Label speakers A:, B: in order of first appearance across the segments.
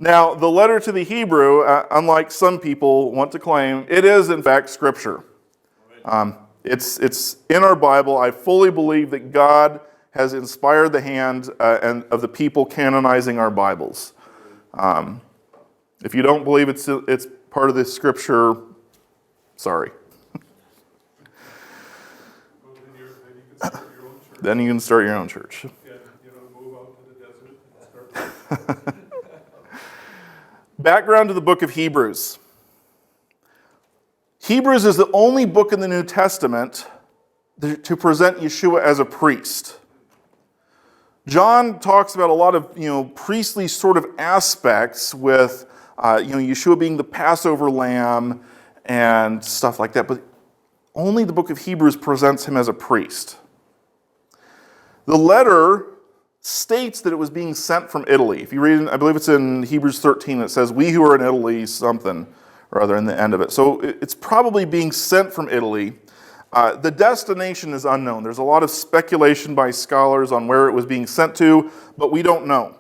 A: Now, the letter to the Hebrew, unlike some people want to claim, it is in fact Scripture. It's in our Bible. I fully believe that God has inspired the hand of the people canonizing our Bibles. If you don't believe it's part of the Scripture, sorry. Then you can start your own church.
B: Yeah, move out to the desert and start.
A: Background to the book of Hebrews. Hebrews is the only book in the New Testament to present Yeshua as a priest. John talks about a lot of priestly sort of aspects with Yeshua being the Passover lamb and stuff like that, but only the book of Hebrews presents him as a priest. The letter states that it was being sent from Italy. If you read, I believe it's in Hebrews 13, it says, "We who are in Italy," something or other in the end of it. So it's probably being sent from Italy. The destination is unknown. There's a lot of speculation by scholars on where it was being sent to, but we don't know.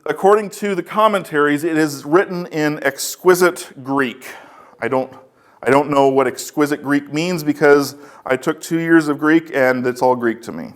A: According to the commentaries, it is written in exquisite Greek. I don't know what exquisite Greek means because I took 2 years of Greek and it's all Greek to me.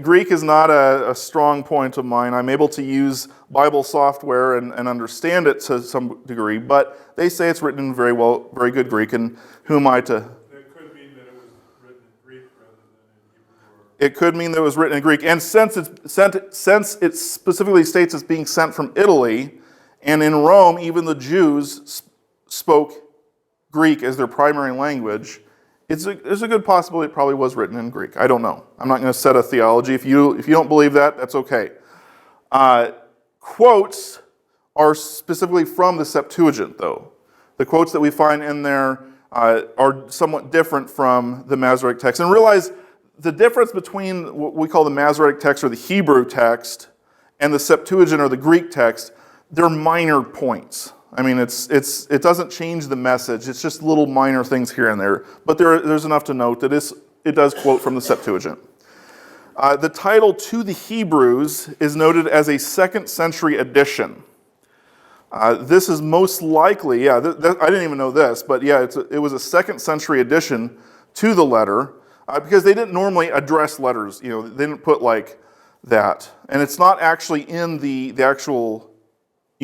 A: Greek is not a strong point of mine. I'm able to use Bible software and understand it to some degree, but they say it's written in very good Greek, and who am I to...
B: That could mean that it was written in Greek rather than in Hebrew.
A: It could mean that it was written in Greek, and since it specifically states it's being sent from Italy, and in Rome, even the Jews spoke Greek as their primary language, there's a good possibility it probably was written in Greek. I don't know. I'm not going to set a theology. If you don't believe that, that's okay. Quotes are specifically from the Septuagint, though. The quotes that we find in there are somewhat different from the Masoretic text. And realize the difference between what we call the Masoretic text or the Hebrew text and the Septuagint or the Greek text, they're minor points. I mean, it doesn't change the message. It's just little minor things here and there. But there's enough to note that it does quote from the Septuagint. The title "To the Hebrews" is noted as a 2nd century edition. This is most likely, I didn't even know this, but it was a 2nd century addition to the letter because they didn't normally address letters. They didn't put like that. And it's not actually in the actual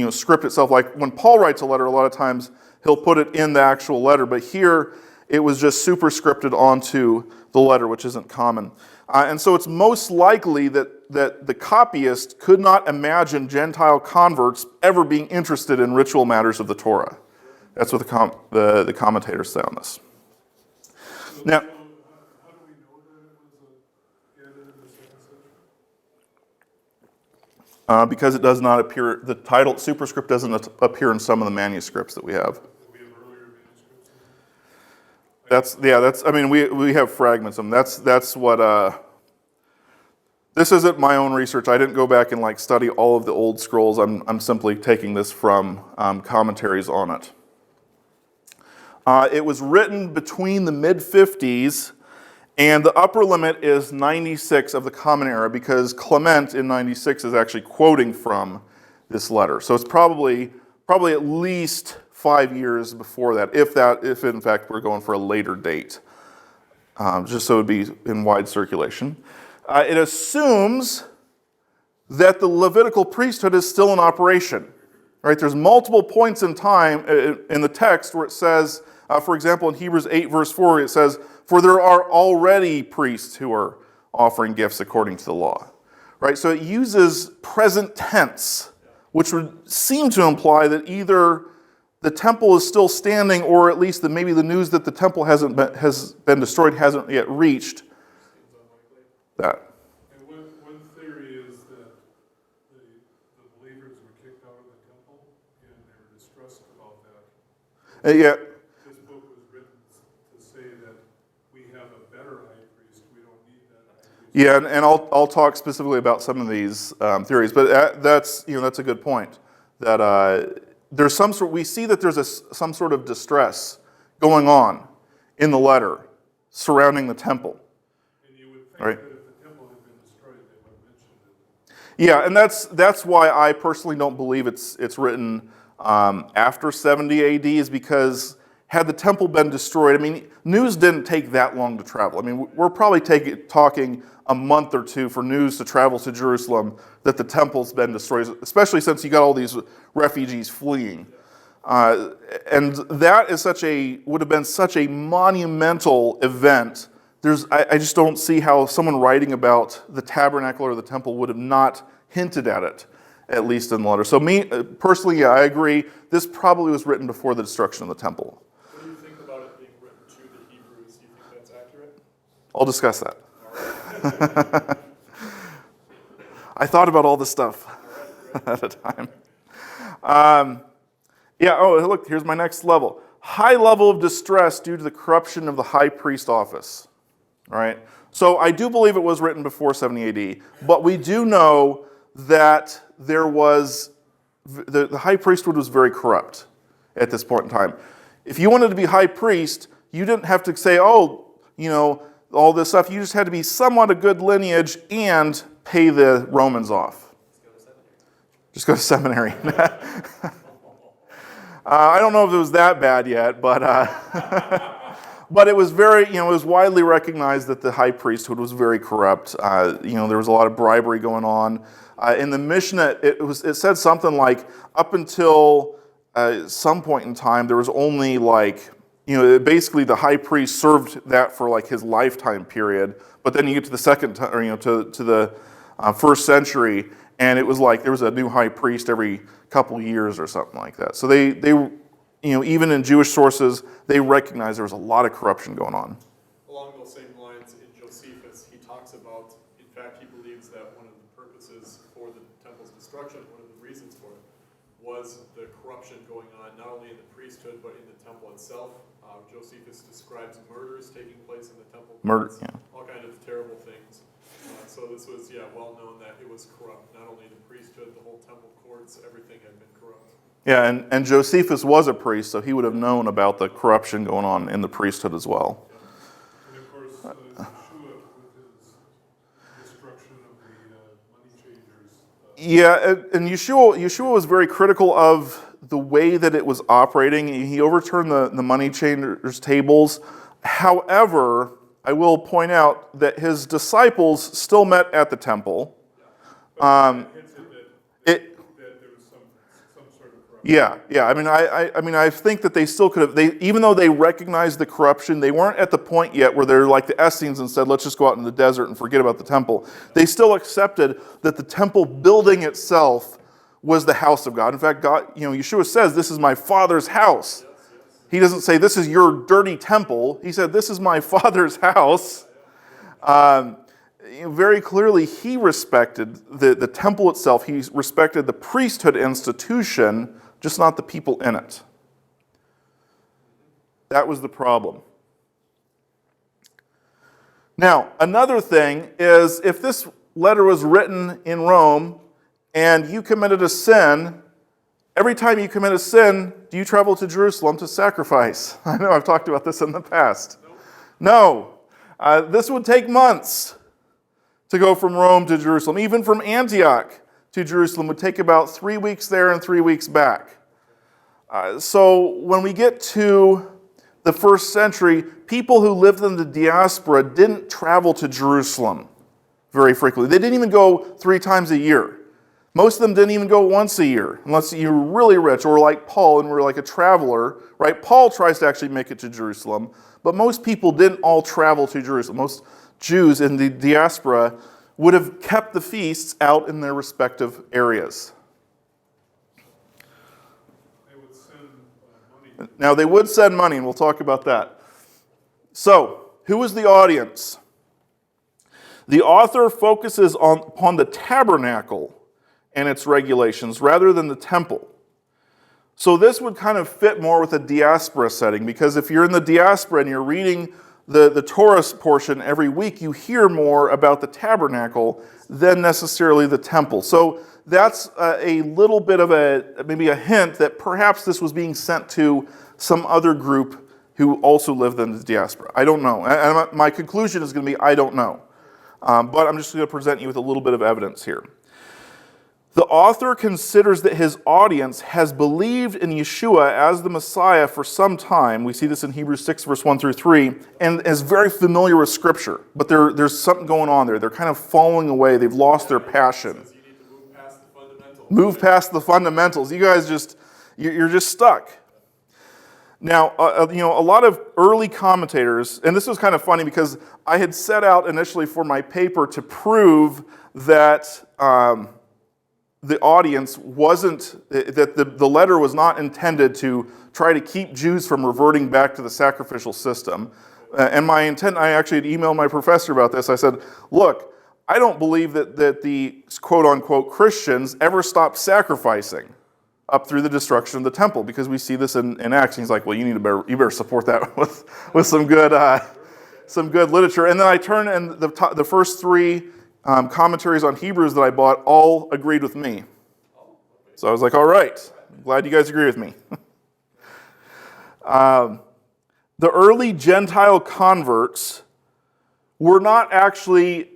A: script itself. Like when Paul writes a letter, a lot of times he'll put it in the actual letter, but here it was just superscripted onto the letter, which isn't common. And so it's most likely that the copyist could not imagine Gentile converts ever being interested in ritual matters of the Torah. That's what the commentators say on this. Now,
B: How do we know that it was added in the 2nd century?
A: Because it does not appear, the title superscript doesn't appear in some of the manuscripts that we have.
B: We have earlier manuscripts?
A: We have fragments of them. That's what, this isn't my own research. I didn't go back and study all of the old scrolls. I'm simply taking this from commentaries on it. It was written between the mid-50s, and the upper limit is 96 of the Common Era, because Clement in 96 is actually quoting from this letter. So it's probably at least 5 years before that, if in fact we're going for a later date, just so it would be in wide circulation. It assumes that the Levitical priesthood is still in operation. Right? There's multiple points in time in the text where it says, for example, in Hebrews 8, verse 4, it says, "For there are already priests who are offering gifts according to the law." Right? So it uses present tense, which would seem to imply that either the temple is still standing, or at least that maybe the news that the temple has been destroyed hasn't yet reached that.
B: And one theory is that the believers were kicked out of the temple, and they were distressed about that.
A: Yeah.
B: This book was written to say that we have a better high priest. We don't need that high priest.
A: Yeah, and I'll talk specifically about some of these theories, but that's a good point. That there's we see that there's some sort of distress going on in the letter surrounding the temple.
B: And you would think
A: right?
B: that if the temple had been destroyed, they would have mentioned
A: Yeah, and that's why I personally don't believe it's written after 70 AD, is because had the temple been destroyed, I mean, news didn't take that long to travel. I mean, we're probably talking a month or two for news to travel to Jerusalem that the temple's been destroyed, especially since you got all these refugees fleeing. And that is would have been such a monumental event. I just don't see how someone writing about the tabernacle or the temple would have not hinted at it, at least in the letter. So me, personally, yeah, I agree. This probably was written before the destruction of the temple.
B: What do you think about it being written to the Hebrews? Do you think that's accurate?
A: I'll discuss that. I thought about all this stuff at a time. Look, here's my next level. High level of distress due to the corruption of the high priest office. All right? So I do believe it was written before 70 AD, but we do know that there was, the high priesthood was very corrupt at this point in time. If you wanted to be high priest, you didn't have to say, all this stuff. You just had to be somewhat a good lineage and pay the Romans off. Just go to seminary. I don't know if it was that bad yet, but but it was it was widely recognized that the high priesthood was very corrupt. There was a lot of bribery going on. In the Mishnah, it said something like up until some point in time, there was only basically the high priest served that for his lifetime period. But then you get to the second, to the first century, and it was there was a new high priest every couple years or something like that. So they even in Jewish sources, they recognize there was a lot of corruption going on.
B: Along those same lines, in Josephus, he talks about, in fact, he believes that one of the purposes for the temple's destruction, one of the reasons for it, was the corruption going on, not only in the priesthood, but in the temple itself. Josephus describes murders taking place in the temple. All kinds of terrible things. So this was, well known that it was corrupt. Not only the priesthood, the whole temple courts, everything had been corrupt.
A: Yeah, and Josephus was a priest, so he would have known about the corruption going on in the priesthood as well.
B: And of course, Yeshua with his destruction of the money changers.
A: And Yeshua was very critical of the way that it was operating. He overturned the money changers' tables. However, I will point out that his disciples still met at the temple. I think that they still could have. Even though they recognized the corruption, they weren't at the point yet where they're like the Essenes and said, "Let's just go out in the desert and forget about the temple." They still accepted that the temple building itself was the house of God. In fact, Yeshua says, "This is my Father's house." He doesn't say, "This is your dirty temple." He said, "This is my Father's house." Very clearly, he respected the temple itself. He respected the priesthood institution, just not the people in it. That was the problem. Now, another thing is, if this letter was written in Rome and you committed a sin, every time you commit a sin, do you travel to Jerusalem to sacrifice? I know I've talked about this in the past. No. This would take months to go from Rome to Jerusalem. Even from Antioch to Jerusalem would take about 3 weeks there and 3 weeks back. So when we get to the first century, people who lived in the diaspora didn't travel to Jerusalem very frequently. They didn't even go 3 times a year. Most of them didn't even go once a year, unless you were really rich, or like Paul and were like a traveler, right? Paul tries to actually make it to Jerusalem, but most people didn't all travel to Jerusalem. Most Jews in the diaspora would have kept the feasts out in their respective areas.
B: They would send money.
A: Now, they would send money, and we'll talk about that. So, who was the audience? The author focuses upon the tabernacle and its regulations rather than the temple. So this would kind of fit more with a diaspora setting, because if you're in the diaspora and you're reading the Torah portion every week, you hear more about the tabernacle than necessarily the temple. So that's a little bit of maybe a hint that perhaps this was being sent to some other group who also lived in the diaspora. I don't know. And my conclusion is going to be I don't know. But I'm just going to present you with a little bit of evidence here. The author considers that his audience has believed in Yeshua as the Messiah for some time. We see this in Hebrews 6, verse 1 through 3, and is very familiar with Scripture. But there's something going on there. They're kind of falling away. They've lost their passion.
B: You need to move past the fundamentals.
A: Move past the fundamentals. You guys you're just stuck. Now, a lot of early commentators, and this was kind of funny because I had set out initially for my paper to prove that the audience that the letter was not intended to try to keep Jews from reverting back to the sacrificial system. And my intent, I actually had emailed my professor about this. I said, look, I don't believe that the quote-unquote Christians ever stopped sacrificing up through the destruction of the temple, because we see this in Acts. And he's like, well, you better support that with some good literature. And then I turned, and the first three commentaries on Hebrews that I bought all agreed with me. So I was like, all right, I'm glad you guys agree with me. The early Gentile converts were not actually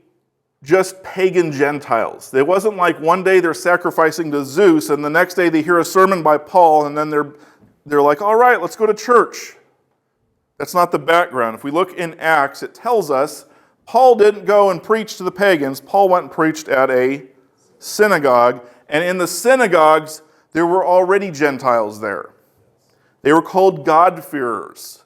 A: just pagan Gentiles. It wasn't like one day they're sacrificing to Zeus and the next day they hear a sermon by Paul and then they're like, all right, let's go to church. That's not the background. If we look in Acts, it tells us Paul didn't go and preach to the pagans. Paul went and preached at a synagogue, and in the synagogues, there were already Gentiles there. They were called God-fearers.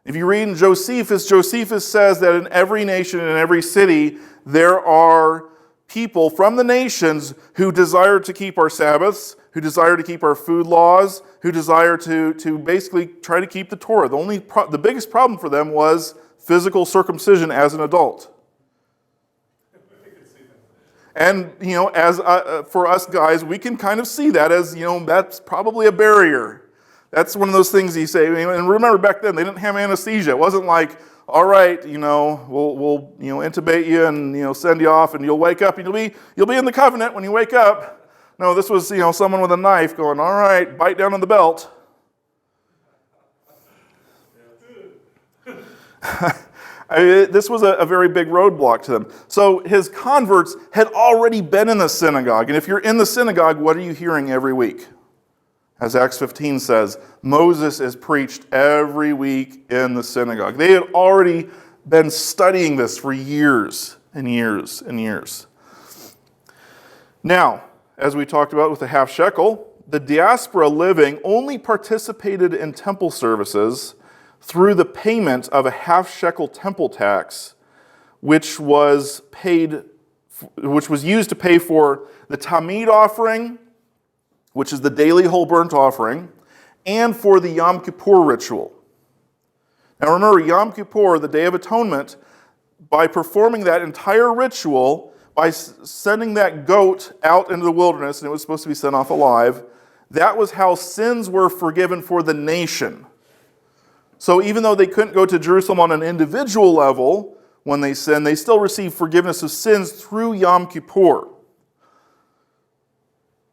A: If you read in Josephus says that in every nation and in every city, there are people from the nations who desire to keep our Sabbaths, who desire to keep our food laws, who desire to basically try to keep the Torah. The biggest problem for them was physical circumcision as an adult. And, as for us guys, we can kind of see that as, that's probably a barrier. That's one of those things you say. And remember, back then, they didn't have anesthesia. It wasn't like, all right, we'll intubate you and, send you off and you'll wake up and you'll be in the covenant when you wake up. No, this was, someone with a knife going, all right, bite down on the belt. This was a very big roadblock to them. So his converts had already been in the synagogue. And if you're in the synagogue, what are you hearing every week? As Acts 15 says, Moses is preached every week in the synagogue. They had already been studying this for years and years and years. Now, as we talked about with the half shekel, the diaspora living only participated in temple services through the payment of a half shekel temple tax, which was used to pay for the Tamid offering, which is the daily whole burnt offering, and for the Yom Kippur ritual. Now remember, Yom Kippur, the Day of Atonement, by performing that entire ritual, by sending that goat out into the wilderness, and it was supposed to be sent off alive, that was how sins were forgiven for the nation. So even though they couldn't go to Jerusalem on an individual level when they sinned, they still received forgiveness of sins through Yom Kippur.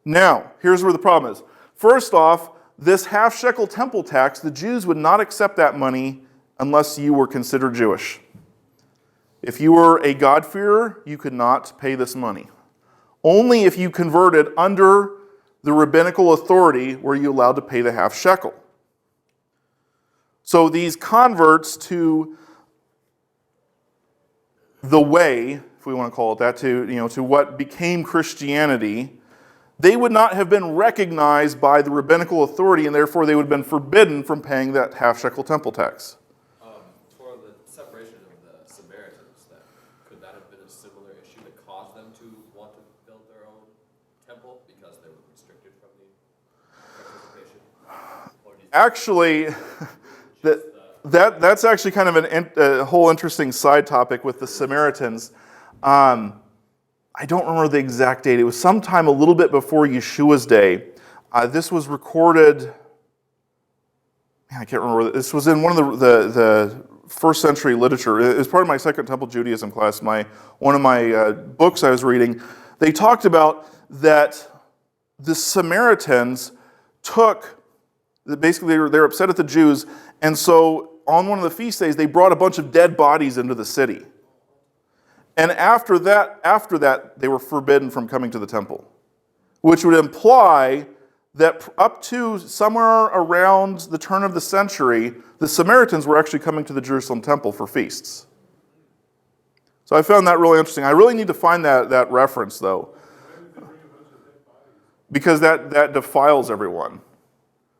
A: Now, here's where the problem is. First off, this half shekel temple tax, the Jews would not accept that money unless you were considered Jewish. If you were a God-fearer, you could not pay this money. Only if you converted under the rabbinical authority were you allowed to pay the half shekel. So these converts to the way, if we want to call it that, to what became Christianity, they would not have been recognized by the rabbinical authority, and therefore they would have been forbidden from paying that half shekel temple tax.
C: For the separation of the Samaritans, could that have been a similar issue that caused them to want to build their own temple because they were restricted from the participation?
A: Actually, that's actually kind of a whole interesting side topic with the Samaritans. I don't remember the exact date. It was sometime a little bit before Yeshua's day. This was recorded, I can't remember. This was in one of the first century literature. It was part of my Second Temple Judaism class, one of my books I was reading. They talked about that the Samaritans basically they were upset at the Jews, and so on one of the feast days, they brought a bunch of dead bodies into the city. And after that, they were forbidden from coming to the temple. which would imply that up to somewhere around the turn of the century, the Samaritans were actually coming to the Jerusalem temple for feasts. So I found that really interesting. I really need to find that reference, though, because that defiles everyone.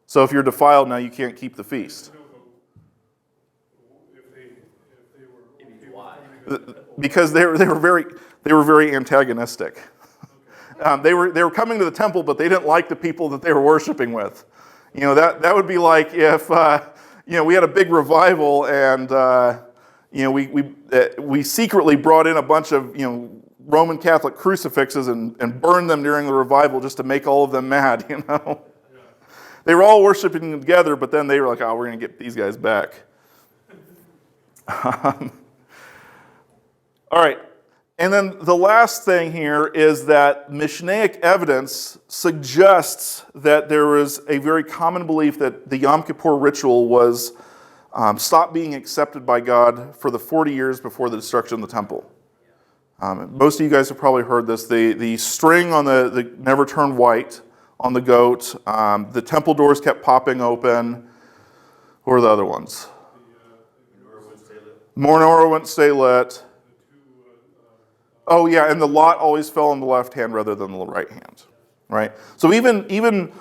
A: So if you're defiled, now you can't keep the feast. Because they were very antagonistic. They were coming to the temple, but they didn't like the people that they were worshiping with. That would be like if we had a big revival and we secretly brought in a bunch of Roman Catholic crucifixes and burned them during the revival just to make all of them mad. They were all worshiping together, but then they were like, "Oh, we're going to get these guys back." All right. And then the last thing here is that Mishnaic evidence suggests that there was a very common belief that the Yom Kippur ritual was stopped being accepted by God for the 40 years before the destruction of the temple. Most of you guys have probably heard this. The string on the never turned white on the goat. The temple doors kept popping open. What were the other ones? Menorah wouldn't stay lit. Oh yeah, and the lot always fell on the left hand rather than the right hand, right? So even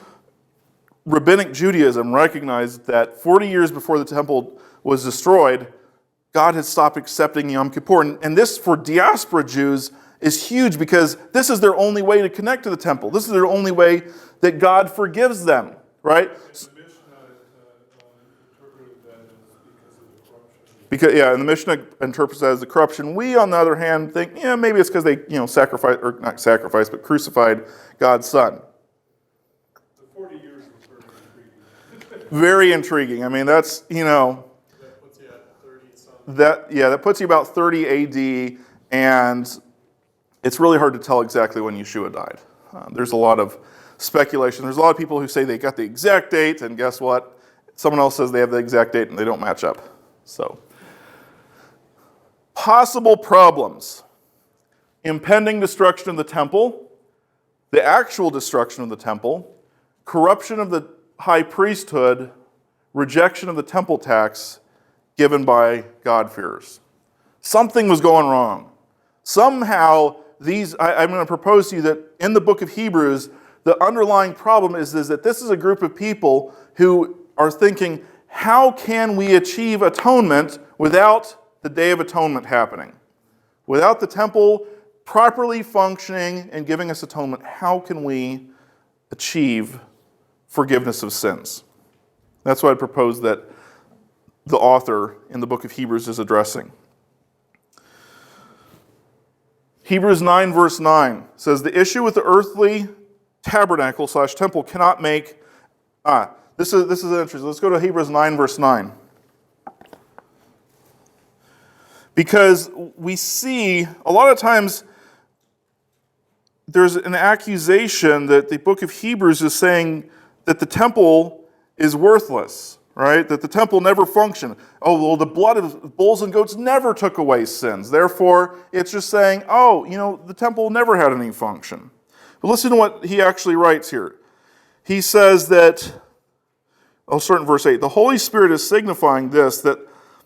A: Rabbinic Judaism recognized that 40 years before the temple was destroyed, God had stopped accepting Yom Kippur. And this, for diaspora Jews, is huge because this is their only way to connect to the temple. This is their only way that God forgives them, right? And the Mishnah interprets that as the corruption. We, on the other hand, think, maybe it's because they, crucified God's Son.
B: The 40 years was very intriguing.
A: Very intriguing. I mean, that's,
B: That puts you at 30-something.
A: That puts you about 30 AD, and it's really hard to tell exactly when Yeshua died. There's a lot of speculation. There's a lot of people who say they got the exact date, and guess what? Someone else says they have the exact date, and they don't match up. So, possible problems: impending destruction of the temple, the actual destruction of the temple, corruption of the high priesthood, rejection of the temple tax given by God-fearers. Something was going wrong. Somehow, I'm going to propose to you that in the book of Hebrews, the underlying problem is that this is a group of people who are thinking, how can we achieve atonement without the Day of Atonement happening? Without the temple properly functioning and giving us atonement, how can we achieve forgiveness of sins? That's what I propose that the author in the book of Hebrews is addressing. Hebrews 9 verse 9 says, the issue with the earthly tabernacle / temple cannot make... This is interesting. Let's go to Hebrews 9 verse 9. Because we see, a lot of times, there's an accusation that the book of Hebrews is saying that the temple is worthless, right? That the temple never functioned. Oh, well, the blood of bulls and goats never took away sins. Therefore, it's just saying, the temple never had any function. But listen to what he actually writes here. He says that, I'll start in verse 8. The Holy Spirit is signifying this, that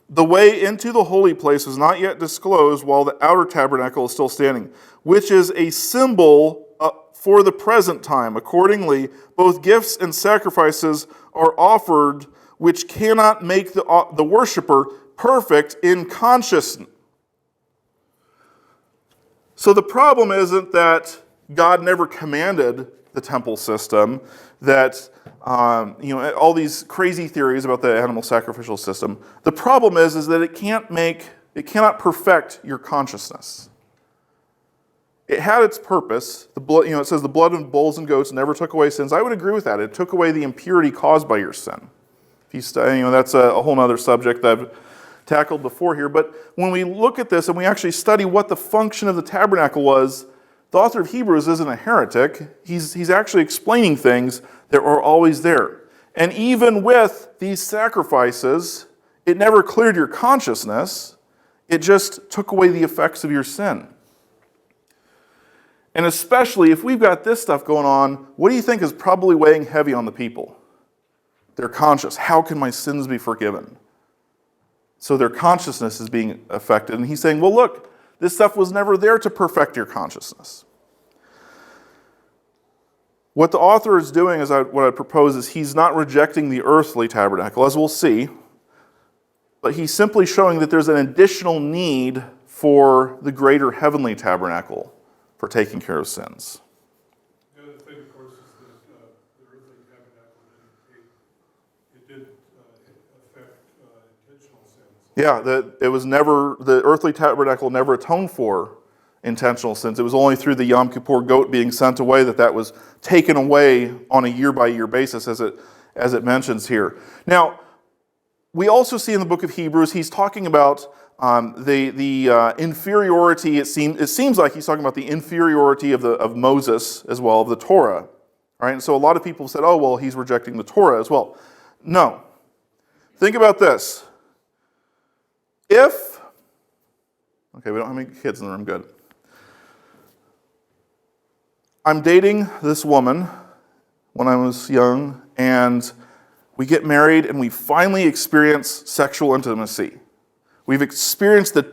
A: the way into the holy place was not yet disclosed while the outer tabernacle is still standing, which is a symbol for the present time. Accordingly, both gifts and sacrifices are offered, which cannot make the worshiper perfect in consciousness. So the problem isn't that God never commanded the temple system, that all these crazy theories about the animal sacrificial system. The problem is that it cannot perfect your consciousness. It had its purpose. The blood, it says the blood of bulls and goats never took away sins. I would agree with that. It took away the impurity caused by your sin. If you that's a whole other subject that I've tackled before here. But when we look at this and we actually study what the function of the tabernacle was, the author of Hebrews isn't a heretic. He's actually explaining things that are always there. And even with these sacrifices, it never cleared your consciousness. It just took away the effects of your sin. And especially if we've got this stuff going on, what do you think is probably weighing heavy on the people? Their conscience. How can my sins be forgiven? So their consciousness is being affected. And he's saying, well, look, this stuff was never there to perfect your consciousness. What the author is doing, what I propose, is he's not rejecting the earthly tabernacle, as we'll see, but he's simply showing that there's an additional need for the greater heavenly tabernacle for taking care of sins.
D: The other thing, of course, is that the earthly tabernacle did affect intentional sins.
A: Yeah, the earthly tabernacle never atoned for intentional sins. It was only through the Yom Kippur goat being sent away that was taken away on a year-by-year basis, as it mentions here. Now, we also see in the book of Hebrews, he's talking about the inferiority. It seems like he's talking about the inferiority of Moses as well, of the Torah. Right? And so a lot of people said, oh, well, he's rejecting the Torah as well. No. Think about this. Okay, we don't have any kids in the room, good. I'm dating this woman when I was young, and we get married, and we finally experience sexual intimacy. We've experienced the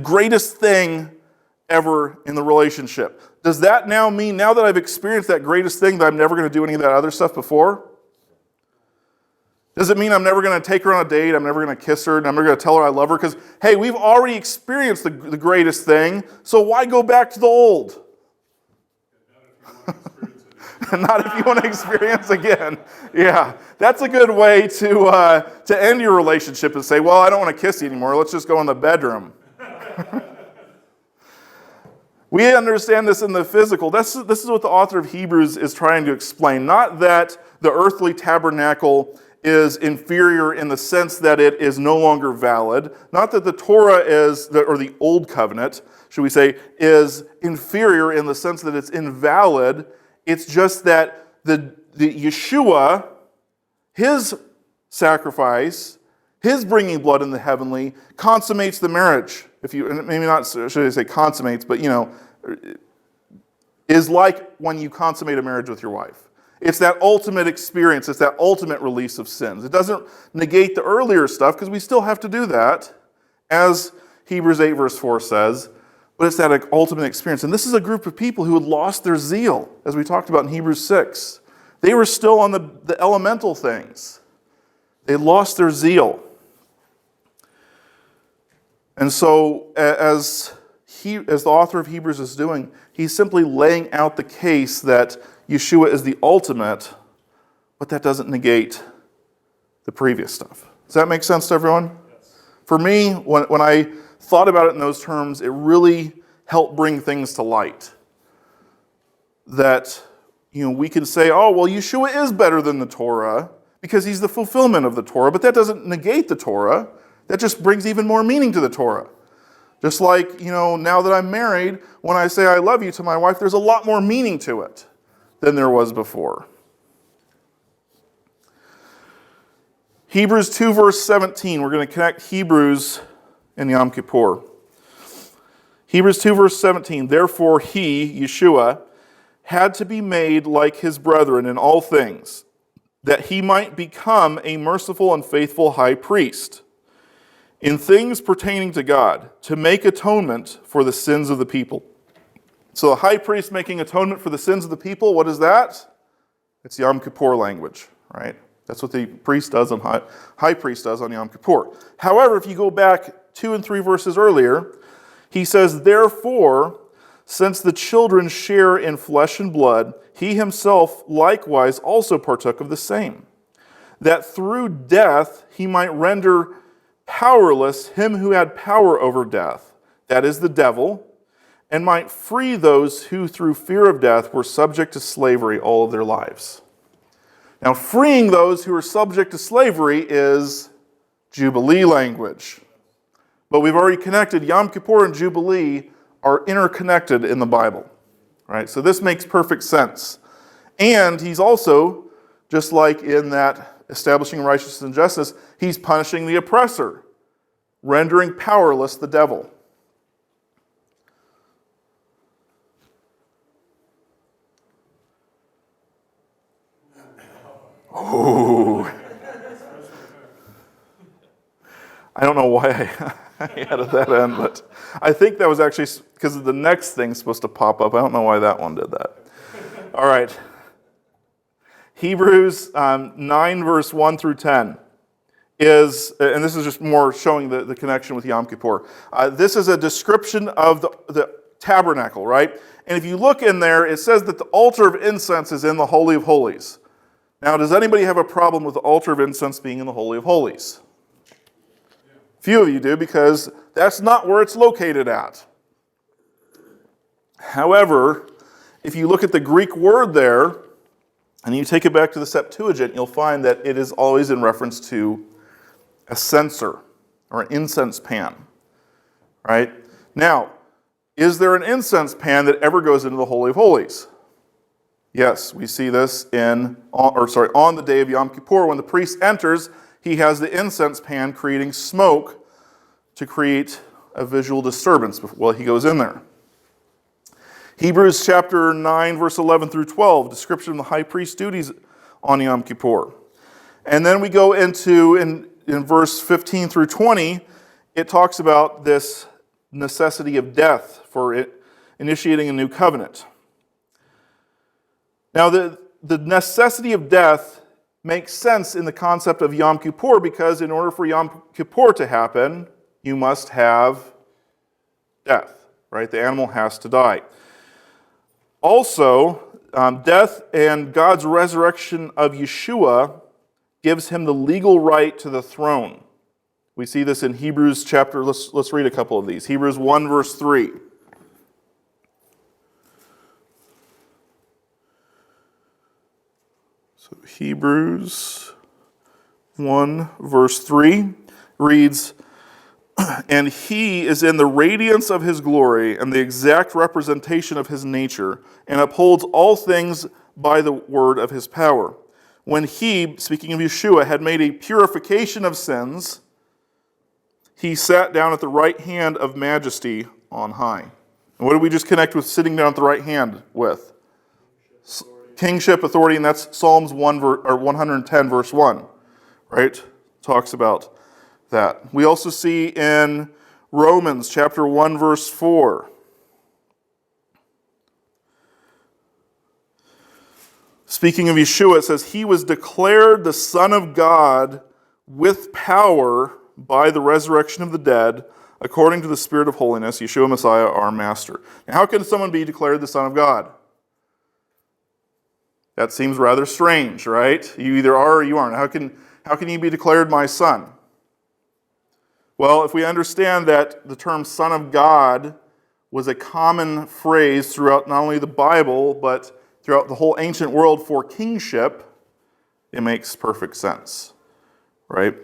A: greatest thing ever in the relationship. Does that now mean, now that I've experienced that greatest thing, that I'm never going to do any of that other stuff before? Does it mean I'm never going to take her on a date, I'm never going to kiss her, and I'm never going to tell her I love her? Because, hey, we've already experienced the greatest thing, so why go back to the old? Not if you want to experience again. Yeah, that's a good way to end your relationship and say, well, I don't want to kiss you anymore, let's just go in the bedroom. We understand this in the physical. This is what the author of Hebrews is trying to explain. Not that the earthly tabernacle is inferior in the sense that it is no longer valid. Not that the Torah or the Old Covenant, should we say, is inferior in the sense that it's invalid. It's just that the Yeshua, his sacrifice, his bringing blood in the heavenly, consummates the marriage. Maybe not, should I say consummates, but is like when you consummate a marriage with your wife. It's that ultimate experience. It's that ultimate release of sins. It doesn't negate the earlier stuff, because we still have to do that, as Hebrews 8 verse 4 says, but it's that ultimate experience. And this is a group of people who had lost their zeal, as we talked about in Hebrews 6. They were still on the elemental things. They lost their zeal. And so, as the author of Hebrews is doing, he's simply laying out the case that Yeshua is the ultimate, but that doesn't negate the previous stuff. Does that make sense to everyone?
B: Yes.
A: For me, when I thought about it in those terms, it really helped bring things to light. That we can say, oh, well, Yeshua is better than the Torah because he's the fulfillment of the Torah, but that doesn't negate the Torah. That just brings even more meaning to the Torah. Just like, now that I'm married, when I say I love you to my wife, there's a lot more meaning to it than there was before. Hebrews 2 verse 17. We're going to connect Hebrews and Yom Kippur. Hebrews 2 verse 17. Therefore he, Yeshua, had to be made like his brethren in all things, that he might become a merciful and faithful high priest in things pertaining to God, to make atonement for the sins of the people. So the high priest making atonement for the sins of the people, what is that? It's Yom Kippur language, right? That's what the priest does high priest does on Yom Kippur. However, if you go back 2 and 3 verses earlier, he says, therefore, since the children share in flesh and blood, he himself likewise also partook of the same, that through death he might render powerless him who had power over death, that is the devil, and might free those who through fear of death were subject to slavery all of their lives. Now, freeing those who are subject to slavery is Jubilee language. But we've already connected Yom Kippur and Jubilee are interconnected in the Bible. Right? So this makes perfect sense. And he's also, just like in that establishing righteousness and justice, he's punishing the oppressor, rendering powerless the devil. Ooh. I don't know why I added that in, but I think that was actually because the next thing's supposed to pop up. I don't know why that one did that. All right. Hebrews 9, verse 1 through 10 is, and this is just more showing the connection with Yom Kippur. This is a description of the tabernacle, right? And if you look in there, it says that the altar of incense is in the Holy of Holies. Now, does anybody have a problem with the altar of incense being in the Holy of Holies? Few of you do, because that's not where it's located at. However, if you look at the Greek word there, and you take it back to the Septuagint, you'll find that it is always in reference to a censer, or an incense pan. Right? Now, is there an incense pan that ever goes into the Holy of Holies? Yes, we see this on the day of Yom Kippur, when the priest enters, he has the incense pan creating smoke to create a visual disturbance while he goes in there. Hebrews chapter 9, verse 11 through 12, description of the high priest's duties on Yom Kippur. And then we go into, in verse 15 through 20, it talks about this necessity of death for initiating a new covenant. Now, the necessity of death makes sense in the concept of Yom Kippur, because in order for Yom Kippur to happen, you must have death, right? The animal has to die. Also, death and God's resurrection of Yeshua gives him the legal right to the throne. We see this in Hebrews chapter, let's read a couple of these. Hebrews 1, verse 3. So Hebrews 1, verse 3 reads, "And he is in the radiance of his glory and the exact representation of his nature, and upholds all things by the word of his power. When he," speaking of Yeshua, "had made a purification of sins, he sat down at the right hand of majesty on high." And what did we just connect with sitting down at the right hand with? Kingship, authority, and that's Psalms 110, verse 1, right? Talks about that. We also see in Romans chapter 1, verse 4. Speaking of Yeshua, it says, "He was declared the Son of God with power by the resurrection of the dead, according to the Spirit of holiness, Yeshua Messiah, our Master." Now, how can someone be declared the Son of God? That seems rather strange, right? You either are or you aren't. How can you be declared my son? Well, if we understand that the term Son of God was a common phrase throughout not only the Bible, but throughout the whole ancient world for kingship, it makes perfect sense, right?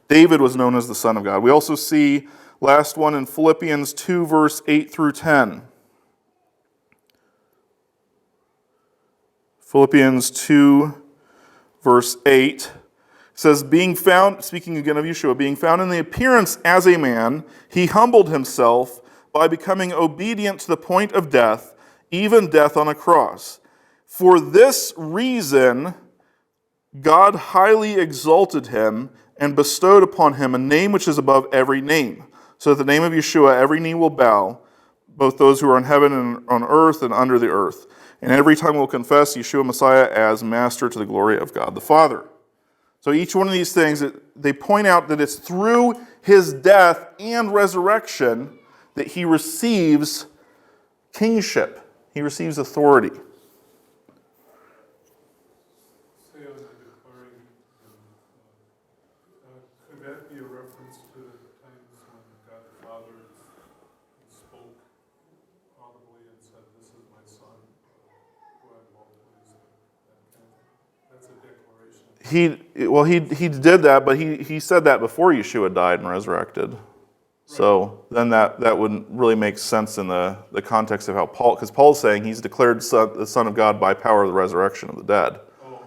A: David was known as the Son of God. We also see, last one, in Philippians 2, verse 8 through 10. Philippians 2, verse 8 says, "Being found," speaking again of Yeshua, "being found in the appearance as a man, he humbled himself by becoming obedient to the point of death, even death on a cross. For this reason, God highly exalted him and bestowed upon him a name which is above every name, so that the name of Yeshua every knee will bow, both those who are in heaven and on earth and under the earth. And every tongue will confess Yeshua Messiah as Master, to the glory of God the Father." So each one of these things, they point out that it's through his death and resurrection that he receives kingship. He receives authority.
D: Say on the declaring, could that be a reference to the times when God the Father spoke audibly and said, "This is my son, who I'm well pleased with"? That's a declaration.
A: He did that, but he said that before Yeshua died and resurrected. So then that wouldn't really make sense in the context of how Paul, because Paul's saying he's declared the Son of God by power of the resurrection of the dead.
D: Oh, okay.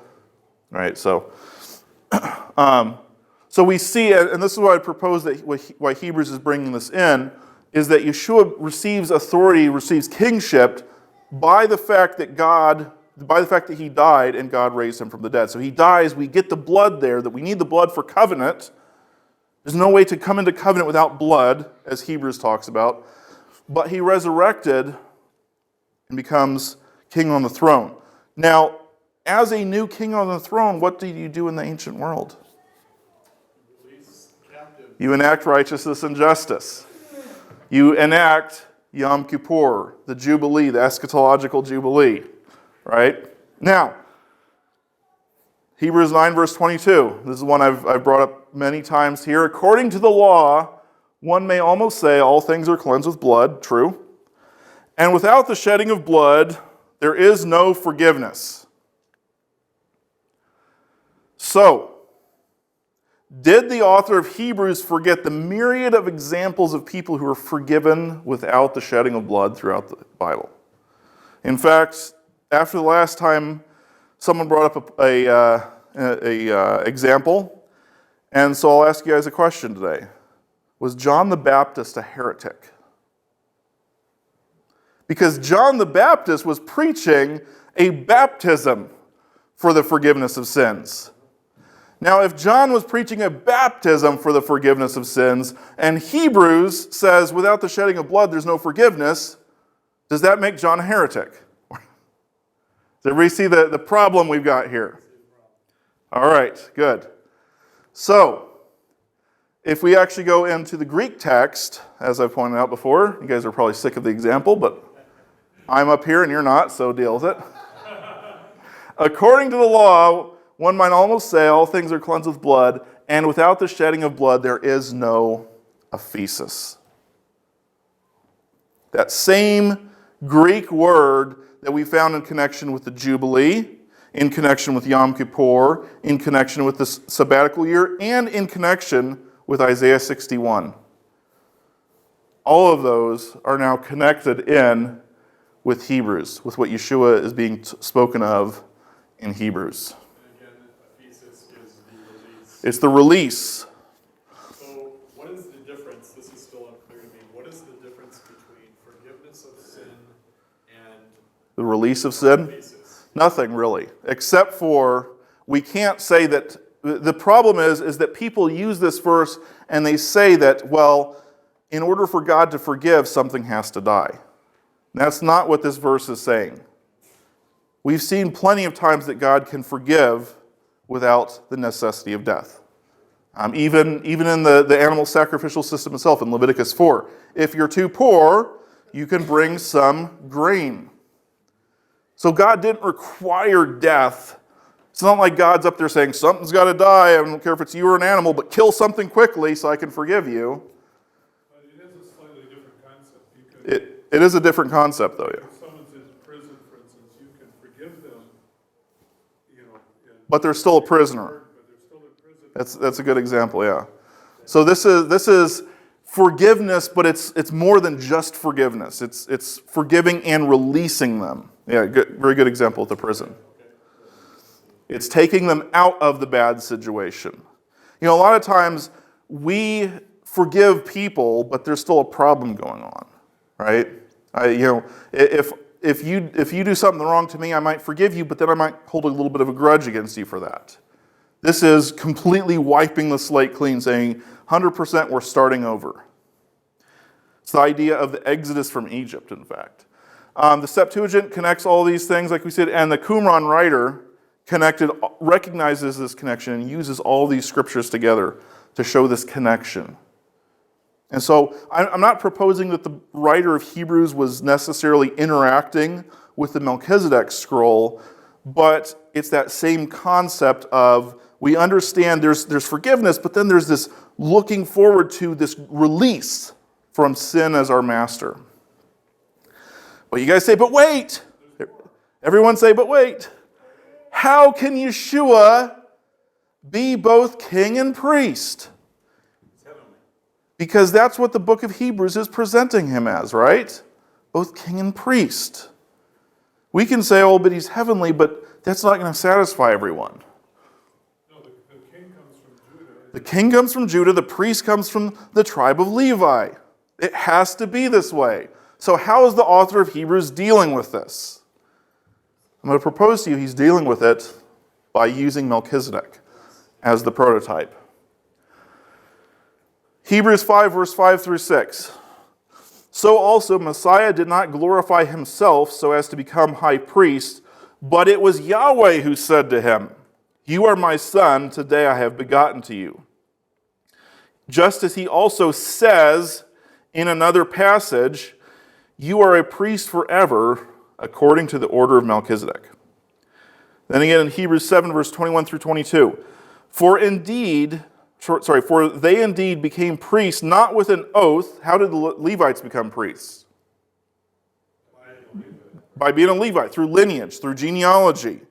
A: Right, so we see, and this is why I propose that why Hebrews is bringing this in, is that Yeshua receives authority, receives kingship by the fact that God by the fact that he died and God raised him from the dead. So he dies, we get the blood there, that we need the blood for covenant. There's no way to come into covenant without blood, as Hebrews talks about. But he resurrected and becomes king on the throne. Now, as a new king on the throne, what did you do in the ancient world?
B: Release captive.
A: You enact righteousness and justice. You enact Yom Kippur, the Jubilee, the eschatological Jubilee, right? Now, Hebrews 9, verse 22. This is one I've brought up many times here. According to the law, one may almost say all things are cleansed with blood, true. And without the shedding of blood, there is no forgiveness. So, did the author of Hebrews forget the myriad of examples of people who are forgiven without the shedding of blood throughout the Bible? In fact, after the last time, someone brought up a example, and so I'll ask you guys a question today. Was John the Baptist a heretic? Because John the Baptist was preaching a baptism for the forgiveness of sins. Now, if John was preaching a baptism for the forgiveness of sins, and Hebrews says without the shedding of blood there's no forgiveness, does that make John a heretic? Does everybody see the problem we've got here? All right, good. So, if we actually go into the Greek text, as I've pointed out before, you guys are probably sick of the example, but I'm up here and you're not, so deal with it. According to the law, one might almost say all things are cleansed with blood, and without the shedding of blood, there is no aphesis. That same Greek word that we found in connection with the Jubilee, in connection with Yom Kippur, in connection with the sabbatical year, and in connection with Isaiah 61. All of those are now connected in with Hebrews, with what Yeshua is being spoken of in Hebrews.
B: And again, aphesis is the release.
A: It's the release.
B: So what is the difference? This is still unclear to me. What is the difference between forgiveness of sin and
A: The release of sin?
B: aphesis?
A: Nothing really, except for we can't say that. The problem is that people use this verse and they say that, well, in order for God to forgive, something has to die. That's not what this verse is saying. We've seen plenty of times that God can forgive without the necessity of death. Even in the animal sacrificial system itself, in Leviticus 4. If you're too poor, you can bring some grain. So God didn't require death. It's not like God's up there saying, something's got to die, I don't care if it's you or an animal, but kill something quickly so I can forgive you.
D: But it is a slightly different concept.
A: It is a different concept, though, yeah.
D: If someone's in prison, for instance, you can forgive them,
A: But they're still a prisoner.
D: but they're still in prison.
A: That's a good example, yeah. So this is forgiveness, but it's more than just forgiveness. It's forgiving and releasing them. Yeah, very good example at the prison. It's taking them out of the bad situation. A lot of times we forgive people, but there's still a problem going on, right? If you do something wrong to me, I might forgive you, but then I might hold a little bit of a grudge against you for that. This is completely wiping the slate clean, saying 100% we're starting over. It's the idea of the exodus from Egypt, in fact. The Septuagint connects all these things, like we said, and the Qumran writer recognizes this connection and uses all these scriptures together to show this connection. And so I'm not proposing that the writer of Hebrews was necessarily interacting with the Melchizedek scroll, but it's that same concept of we understand there's forgiveness, but then there's this looking forward to this release from sin as our master. But you guys say, but wait! Everyone say, but wait! How can Yeshua be both king and priest? Because that's what the book of Hebrews is presenting him as, right? Both king and priest. We can say, oh, but he's heavenly, but that's not going to satisfy everyone.
D: No, the king comes from Judah.
A: The king comes from Judah, the priest comes from the tribe of Levi. It has to be this way. So how is the author of Hebrews dealing with this? I'm going to propose to you he's dealing with it by using Melchizedek as the prototype. Hebrews 5, verse 5 through 6. So also Messiah did not glorify himself so as to become high priest, but it was Yahweh who said to him, "You are my son, today I have begotten to you." Just as he also says in another passage, "You are a priest forever, according to the order of Melchizedek." Then again in Hebrews 7, verse 21 through 22. For they indeed became priests not with an oath. How did the Levites become priests? By being a Levite, through lineage, through genealogy.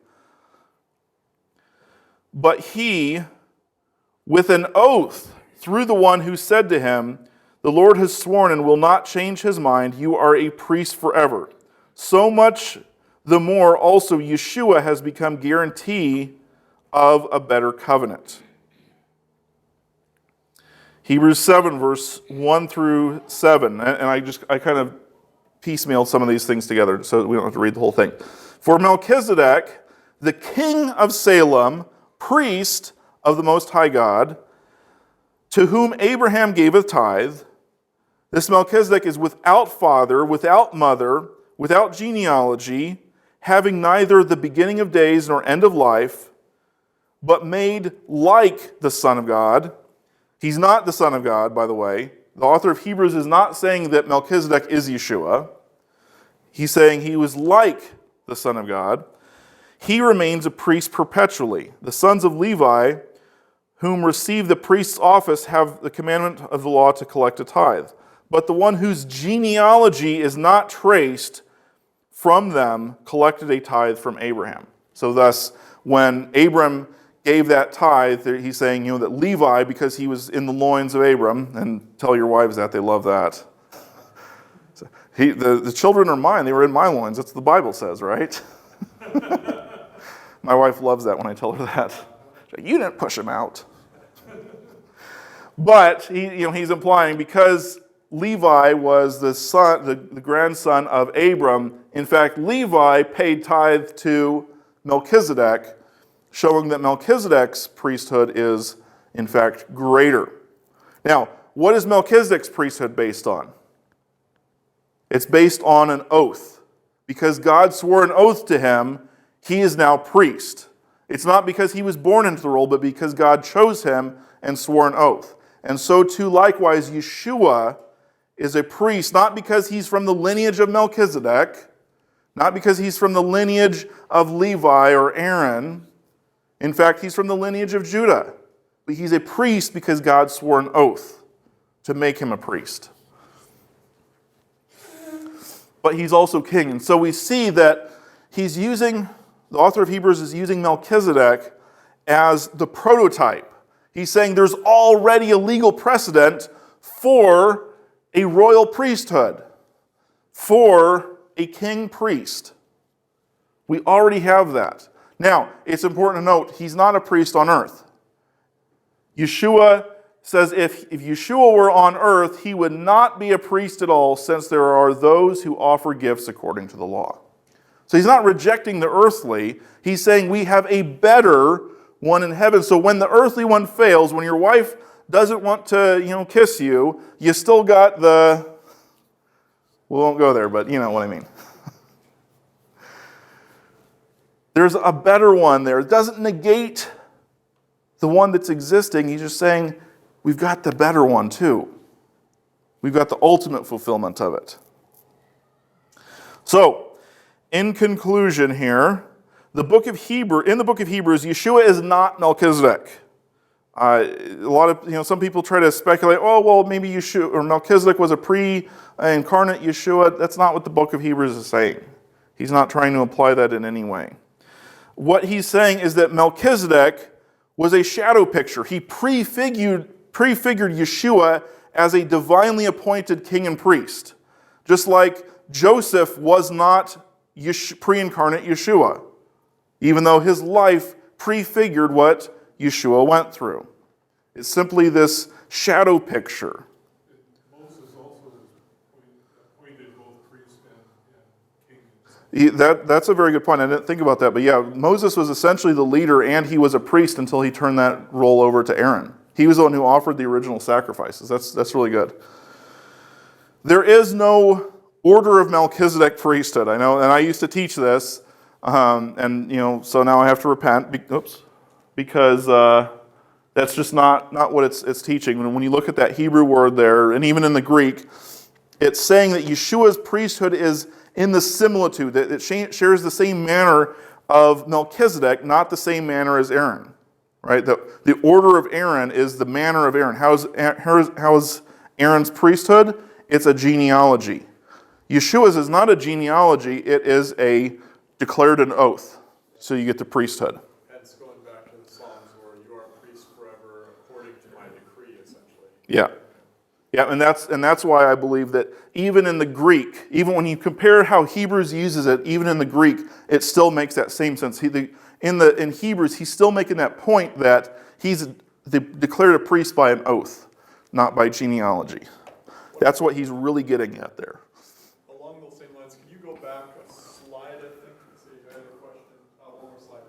A: But he, with an oath, through the one who said to him, "The Lord has sworn and will not change his mind, you are a priest forever." So much the more also Yeshua has become guarantee of a better covenant. Hebrews 7, verse 1 through 7. And I kind of piecemealed some of these things together so we don't have to read the whole thing. For Melchizedek, the king of Salem, priest of the Most High God, to whom Abraham gave a tithe, this Melchizedek is without father, without mother, without genealogy, having neither the beginning of days nor end of life, but made like the Son of God. He's not the Son of God, by the way. The author of Hebrews is not saying that Melchizedek is Yeshua. He's saying he was like the Son of God. He remains a priest perpetually. The sons of Levi, whom receive the priest's office, have the commandment of the law to collect a tithe. But the one whose genealogy is not traced from them collected a tithe from Abraham. So thus, when Abram gave that tithe, he's saying, that Levi, because he was in the loins of Abram, and tell your wives that, they love that. So the children are mine, they were in my loins, that's what the Bible says, right? My wife loves that when I tell her that. She's like, you didn't push him out. But he's implying because Levi was the son, the grandson of Abram, in fact, Levi paid tithe to Melchizedek, showing that Melchizedek's priesthood is, in fact, greater. Now, what is Melchizedek's priesthood based on? It's based on an oath. Because God swore an oath to him, he is now priest. It's not because he was born into the role, but because God chose him and swore an oath. And so too, likewise, Yeshua is a priest, not because he's from the lineage of Melchizedek, not because he's from the lineage of Levi or Aaron. In fact, he's from the lineage of Judah. But he's a priest because God swore an oath to make him a priest. But he's also king. And so we see that the author of Hebrews is using Melchizedek as the prototype. He's saying there's already a legal precedent for a royal priesthood, for a king priest. We already have that. Now, it's important to note, he's not a priest on earth. Yeshua says if Yeshua were on earth, he would not be a priest at all, since there are those who offer gifts according to the law. So he's not rejecting the earthly. He's saying we have a better one in heaven. So when the earthly one fails, when your wife doesn't want to, kiss you, you still got we won't go there, but you know what I mean. There's a better one there. It doesn't negate the one that's existing. He's just saying, we've got the better one too. We've got the ultimate fulfillment of it. So, in conclusion here, in the book of Hebrews, Yeshua is not Melchizedek. Some people try to speculate, maybe Yeshua or Melchizedek was a pre-incarnate Yeshua. That's not what the book of Hebrews is saying. He's not trying to imply that in any way. What he's saying is that Melchizedek was a shadow picture. He prefigured Yeshua as a divinely appointed king and priest. Just like Joseph was not pre-incarnate Yeshua, even though his life prefigured what Yeshua went through. It's simply this shadow picture.
D: Moses also appointed both priest and king.
A: That's a very good point. I didn't think about that. But yeah, Moses was essentially the leader, and he was a priest until he turned that role over to Aaron. He was the one who offered the original sacrifices. That's really good. There is no order of Melchizedek priesthood. I know, and I used to teach this, and so now I have to repent. Because that's just not what it's teaching. When you look at that Hebrew word there, and even in the Greek, it's saying that Yeshua's priesthood is in the similitude, that it shares the same manner of Melchizedek, not the same manner as Aaron. Right? The order of Aaron is the manner of Aaron. How is Aaron's priesthood? It's a genealogy. Yeshua's is not a genealogy, it is a declared an oath. So you get the priesthood.
B: Hence going back to the Psalms where you are a priest forever according to my decree, essentially.
A: Yeah. Yeah, and that's why I believe that even in the Greek, even when you compare how Hebrews uses it, even in the Greek, it still makes that same sense. In Hebrews, he's still making that point that he's declared a priest by an oath, not by genealogy. That's what he's really getting at there.
B: Along those same lines, can you go back a slide, I think? So you had a question. One more slide.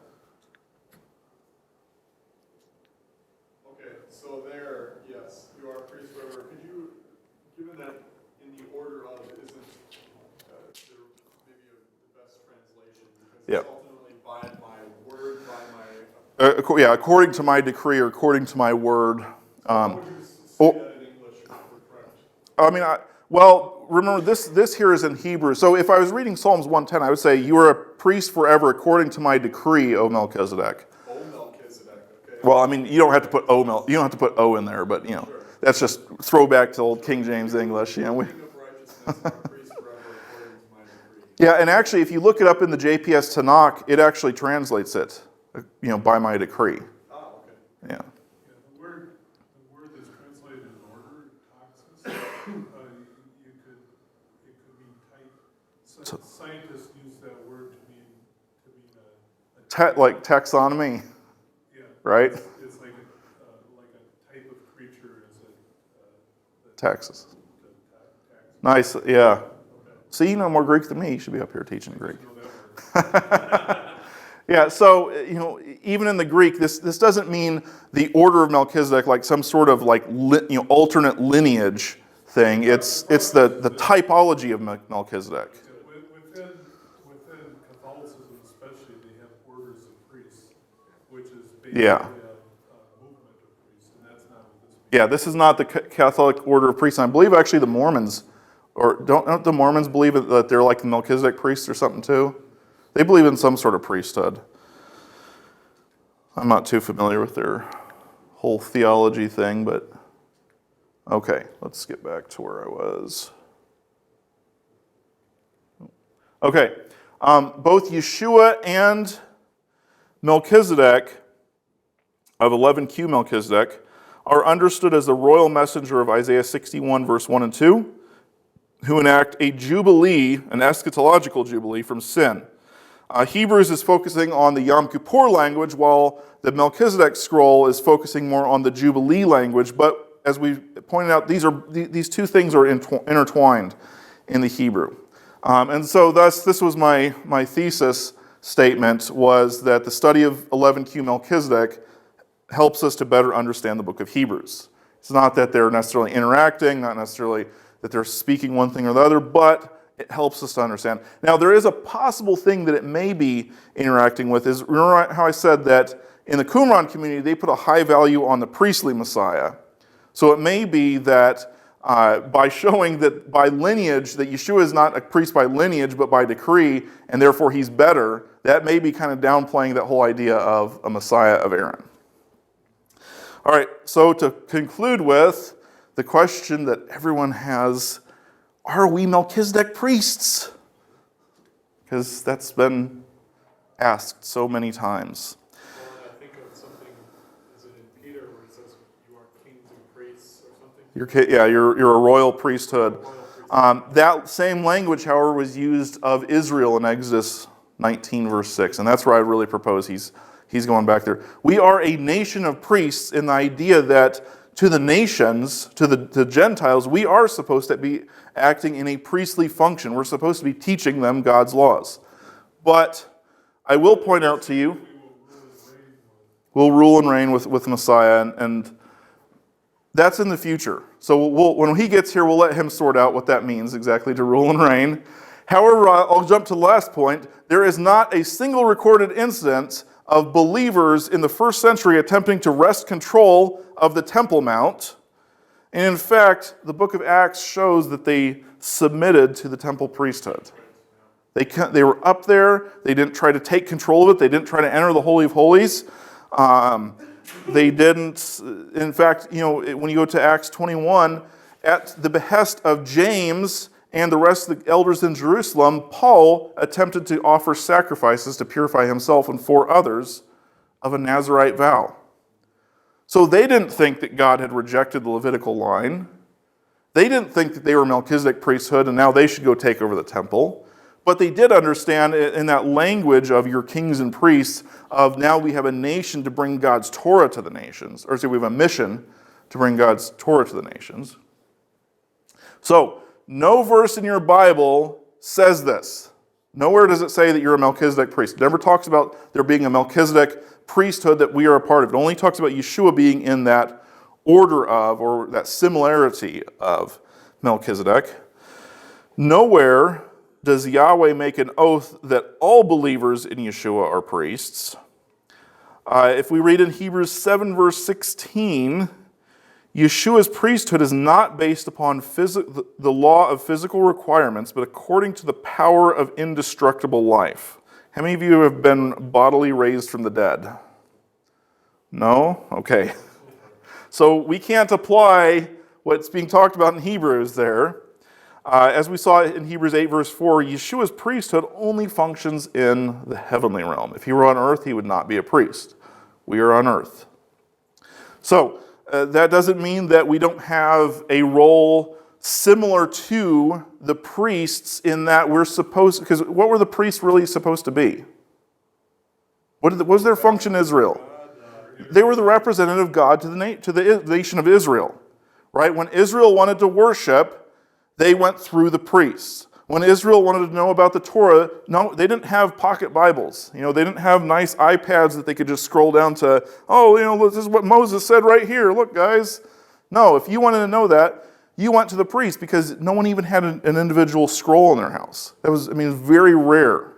B: Okay, so there, yes, you are a priest forever. Could you, given that in the order of isn't maybe the best translation, because
A: Yeah.
B: it's ultimately by my word, by my...
A: According to my decree or according to my word.
B: How would you say that in English if we're correct?
A: Remember this here is in Hebrew. So if I was reading Psalms 110, I would say, "You are a priest forever according to my decree, O Melchizedek."
B: O Melchizedek, okay.
A: Well, you don't have to put you don't have to put O in there, but
B: Sure.
A: that's just throwback to old King James English.
B: King of righteousness, I'm a priest forever according to my decree.
A: Yeah, and actually, if you look it up in the JPS Tanakh, it actually translates it, by my decree.
B: Ah, okay.
A: Yeah.
D: Yeah, the word that's translated in order, taxis, it could mean type. Scientists use that word to mean a
A: Like taxonomy,
D: yeah,
A: right?
D: it's like a type of creature is
A: Taxes.
D: tax.
A: Nice, yeah.
D: Okay.
A: See, you know more Greek than me. You should be up here teaching Greek.
D: You know that word.
A: Yeah, so, even in the Greek, this doesn't mean the order of Melchizedek like some sort of alternate lineage thing. It's the typology of Melchizedek.
D: Within Catholicism especially, they have orders of priests, which is basically
A: Yeah.
D: a movement of priests, and that's not what this means.
A: Yeah, this is not the Catholic order of priests. I believe actually the Mormons, or don't the Mormons believe that they're like the Melchizedek priests or something too? They believe in some sort of priesthood. I'm not too familiar with their whole theology thing, but okay, let's get back to where I was. Okay, both Yeshua and Melchizedek, of 11Q Melchizedek, are understood as the royal messenger of Isaiah 61, verse 1 and 2, who enact a jubilee, an eschatological jubilee from sin. Hebrews is focusing on the Yom Kippur language, while the Melchizedek scroll is focusing more on the Jubilee language. But as we pointed out, these two things are intertwined in the Hebrew. And so thus, this was my thesis statement, was that the study of 11Q Melchizedek helps us to better understand the book of Hebrews. It's not that they're necessarily interacting, not necessarily that they're speaking one thing or the other, but it helps us to understand. Now, there is a possible thing that it may be interacting with. Remember how I said that in the Qumran community, they put a high value on the priestly Messiah. So it may be that by showing that by lineage, that Yeshua is not a priest by lineage, but by decree, and therefore he's better, that may be kind of downplaying that whole idea of a Messiah of Aaron. All right, so to conclude with the question that everyone has, are we Melchizedek priests? Because that's been asked so many times.
B: Well, and I think of something, is it in Peter where it says you are kings and priests or something?
A: You're a royal priesthood.
B: Royal priesthood.
A: That same language, however, was used of Israel in Exodus 19, verse 6. And that's where I really propose he's going back there. We are a nation of priests in the idea that to the nations, to the Gentiles, we are supposed to be acting in a priestly function. We're supposed to be teaching them God's laws. But I will point out to you, we'll rule and reign with Messiah, and that's in the future. So when he gets here, we'll let him sort out what that means exactly to rule and reign. However, I'll jump to the last point. There is not a single recorded incident of believers in the first century attempting to wrest control of the Temple Mount. And in fact, the book of Acts shows that they submitted to the temple priesthood. They were up there. They didn't try to take control of it. They didn't try to enter the Holy of Holies. They didn't, in fact, when you go to Acts 21, at the behest of James and the rest of the elders in Jerusalem, Paul attempted to offer sacrifices to purify himself and 4 others of a Nazirite vow. So they didn't think that God had rejected the Levitical line. They didn't think that they were Melchizedek priesthood and now they should go take over the temple. But they did understand in that language of your kings and priests of now we have a nation to bring God's Torah to the nations. Or we have a mission to bring God's Torah to the nations. So, no verse in your Bible says this. Nowhere does it say that you're a Melchizedek priest. It never talks about there being a Melchizedek priesthood that we are a part of. It only talks about Yeshua being in that order of, or that similarity of Melchizedek. Nowhere does Yahweh make an oath that all believers in Yeshua are priests. If we read in Hebrews 7 verse 16, Yeshua's priesthood is not based upon the law of physical requirements, but according to the power of indestructible life. How many of you have been bodily raised from the dead? No? Okay. So we can't apply what's being talked about in Hebrews there. As we saw in Hebrews 8 verse 4, Yeshua's priesthood only functions in the heavenly realm. If he were on earth, he would not be a priest. We are on earth. So, that doesn't mean that we don't have a role similar to the priests in that we're supposed, because what were the priests really supposed to be? What was their function in Israel? They were the representative of God to the nation of Israel, right? When Israel wanted to worship, they went through the priests. When Israel wanted to know about the Torah, no, they didn't have pocket Bibles. They didn't have nice iPads that they could just scroll down to, this is what Moses said right here. Look, guys. No, if you wanted to know that, you went to the priest because no one even had an individual scroll in their house. That was, very rare.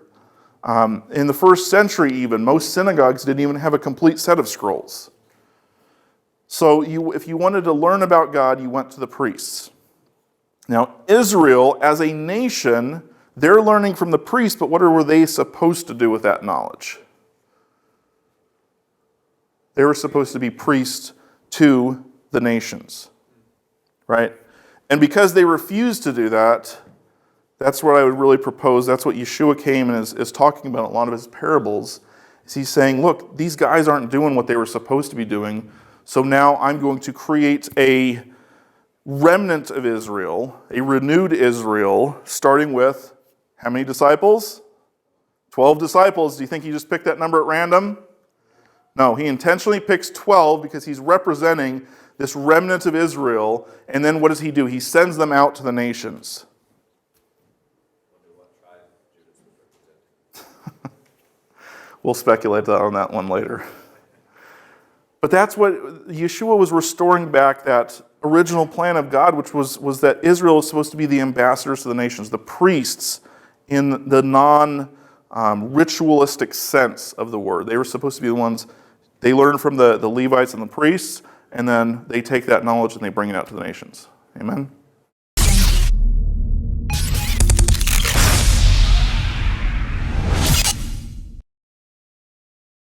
A: In the first century even, most synagogues didn't even have a complete set of scrolls. So if you wanted to learn about God, you went to the priests. Now, Israel, as a nation, they're learning from the priests, but what were they supposed to do with that knowledge? They were supposed to be priests to the nations, right? And because they refused to do that, that's what I would really propose. That's what Yeshua came and is talking about in a lot of his parables. Is he's saying, look, these guys aren't doing what they were supposed to be doing, so now I'm going to create a remnant of Israel, a renewed Israel, starting with how many disciples? 12 disciples. Do you think he just picked that number at random? No, he intentionally picks 12 because he's representing this remnant of Israel, and then what does he do? He sends them out to the nations. We'll speculate on that one later. But that's what Yeshua was restoring back, that original plan of God, which was that Israel was supposed to be the ambassadors to the nations, the priests in the non-ritualistic sense of the word. They were supposed to be the ones, they learn from the Levites and the priests, and then they take that knowledge and they bring it out to the nations. Amen?